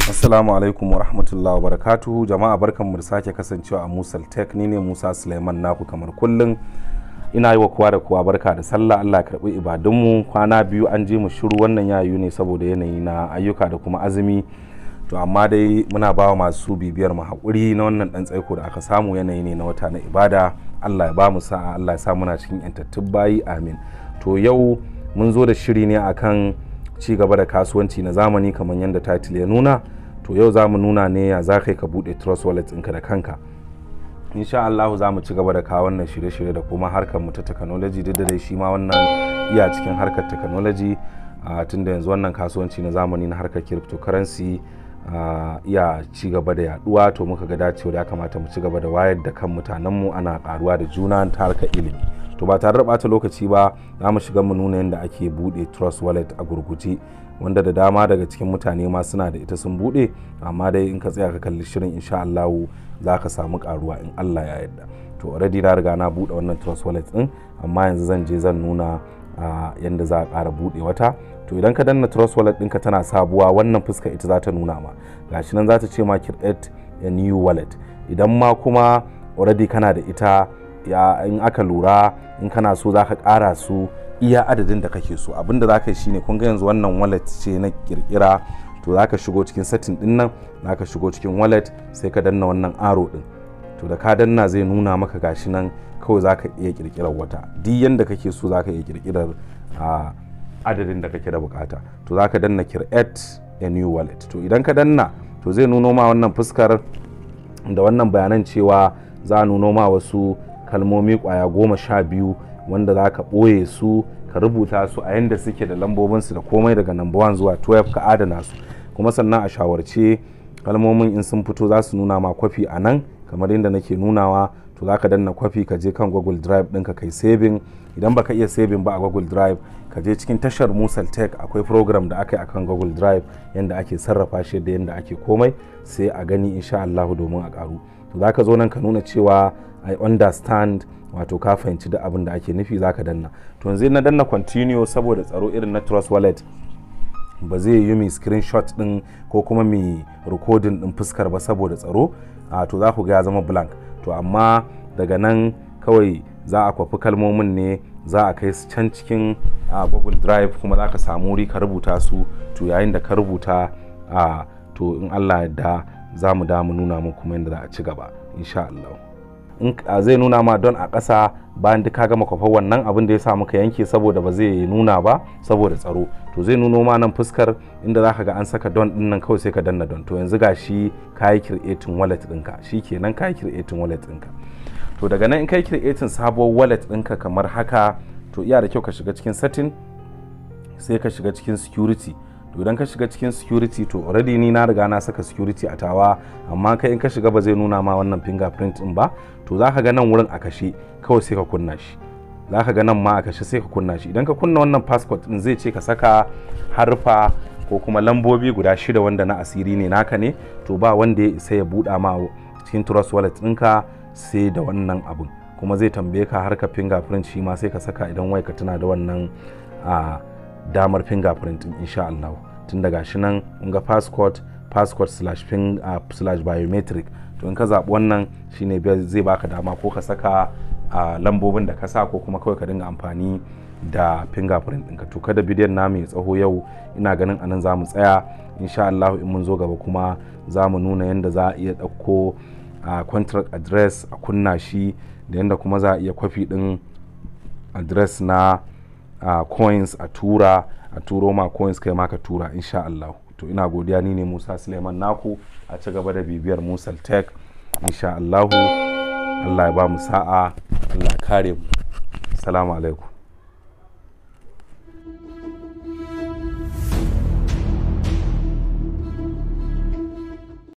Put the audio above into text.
Assalamu alaikum wa rahmatullahi wa barakatuhu. Jama'a barkanmu da sake kasancewa a Musal Tech. Ni ne Musa Suleiman naku kamar kullum. Ina yi wa kowa da kowa barka da sallah. Allah ya karbi ibadunmu. Kwana biyu an je mu shiru, wannan yayu ne saboda yanayi na ayyuka da kuma azumi. To amma dai muna bawa masu bibiyar mu haƙuri na wannan dan tsaiko da aka samu, yanayi ne na wata na ibada. Allah ya ba mu sa'a, Allah ya sa muna cikin yantattun bayi, amin. To yau mun zo da shiri ne akan ci gaba da kasuwanci na zamani kamar yadda title ya nuna. To yau za mu nuna ne ya za ka buɗe Trust Wallet ɗinka da kanka. Insha Allah za mu ci gaba da kawo wannan shirye-shirye da kuma harkar mu ta technology, duk da shi ma wannan iya cikin harkar technology, tunda yanzu wannan kasuwanci na zamani na harkar cryptocurrency iya ci gaba da yaduwa. To muka ga dacewa da ya kamata mu ci gaba da wayar da kan mutanenmu, ana karuwa da juna ta harkar ilimi. To ba tare da bata lokaci ba, za mu shiga mu nuna yadda ake buɗe Trust Wallet a gurguje, wanda da dama daga cikin mutane ma suna da ita sun buɗe, amma dai in ka tsaya ka kalli shirin insha Allah za ka samu karuwa in Allah ya yarda. To already na riga na buɗe wannan Trust Wallet din, amma yanzu zan nuna yadda za a ƙara buɗe wata. To idan ka danna Trust Wallet ɗinka tana sabuwa, wannan fuska ita za ta nuna ma, gashi nan za ta ce ma create a new wallet. Idan ma kuma already kana da ita, in aka lura in kana so za ka ƙara su iya adadin da kake so. Abinda za ka yi shine, kun ga yanzu wannan wallet ce na kirkira. To za ka shigo cikin setting din nan, za ka shigo cikin wallet, sai ka danna wannan arrow din. To da ka danna zai nuna maka gashi nan, kawai za ka iya kirkirar wata duk yanda kake so, za ka iya kirkirar adadin da kake da bukata. To za ka danna create a new wallet. To idan ka danna, to zai nuno ma wannan fuskar da wannan bayanan cewa za a nuno ma wasu kalmomi kwaya 12 wanda za ka ɓoye su, ka rubuta su a yanda suke da lambobinsu da komai daga number 1 zuwa 12, ka adana su. Kuma sannan a shawarce kalmomin in sun fito za su nuna ma kwafi a nan kamar yadda nake nunawa. To za ka danna kwafi, ka je kan Google Drive ɗinka kai saving. Idan baka iya saving ba a Google Drive, ka je cikin tashar Musal Tech, akwai program da aka yi akan Google Drive yanda ake sarrafa shi da yanda ake komai, sai a gani insha Allah domin a karu. To za ka zo nan ka nuna cewa I understand, wato ka fahimci da abin da ake nufi, za ka danna. To yanzu na danna continue, saboda tsaro irin na Trust Wallet ba zai yi mi screenshot din ko kuma mi recording din fuskar ba saboda tsaro. To za ku ga ya zama blank. To amma daga nan kawai za a kwafi kalmomin ne, za a kai su can cikin Google Drive, kuma za ka samu wuri ka rubuta su. To yayin da ka rubuta, to in Allah yadda za mu nuna mu kuma yadda za a ci gaba insha Allah. Zai nuna ma don a ƙasa bayan duk ka gama kwafar wannan abin da ya sa muka yanke saboda ba zai nuna ba saboda tsaro. To zai nuno ma nan fuskar inda za ka ga an saka don din nan, kawai sai ka danna don. To yanzu ga shi ka yi creating wallet ɗinka, shi kenan ka yi creating wallet ɗinka. To daga nan in ka yi creating sabuwar wallet ɗinka kamar haka, to iya da kyau ka shiga cikin setting, sai ka shiga cikin security. To idan ka shiga cikin security, to already ni na riga na saka security a tawa, amma kai in ka shiga ba zai nuna ma wannan fingerprint din ba. To za ka ga nan wurin a kashe, kawai sai ka kunna shi. Za ka ga nan ma a kashe, sai ka kunna shi. Idan ka kunna wannan passport din, zai ce ka saka harfa ko kuma lambobi guda 6 wanda na asiri ne, naka ne. To ba wanda ya isa ya buɗa ma cikin Trust Wallet ɗinka sai da wannan abun. Kuma zai tambaye ka harka fingerprint, shi ma sai ka saka idan wai ka tuna da wannan damar fingerprint din insha Allah. Tun daga shi nan in ga passport / biometric. To in ka zaɓi wannan, shine zai baka dama ko ka saka lambobin da ka sa, ko kuma kawai ka dinga amfani da fingerprint ɗinka. To kada bidiyon namu ya tsaho yau, ina ganin anan za mu tsaya insha Allah. In mun zo gaba kuma za mu nuna yadda za a iya ɗauko contract address a kunna shi, da yadda kuma za a iya kwafi ɗin address na coins a turo ma coins, kai ma ka tura insha Allah. To ina godiya, ni ne Musa Suleiman naku, a ci gaba da bibiyar Musal Tech insha Allah. Allah ya ba mu sa'a, Allah ya kare mu. Assalamu alaikum.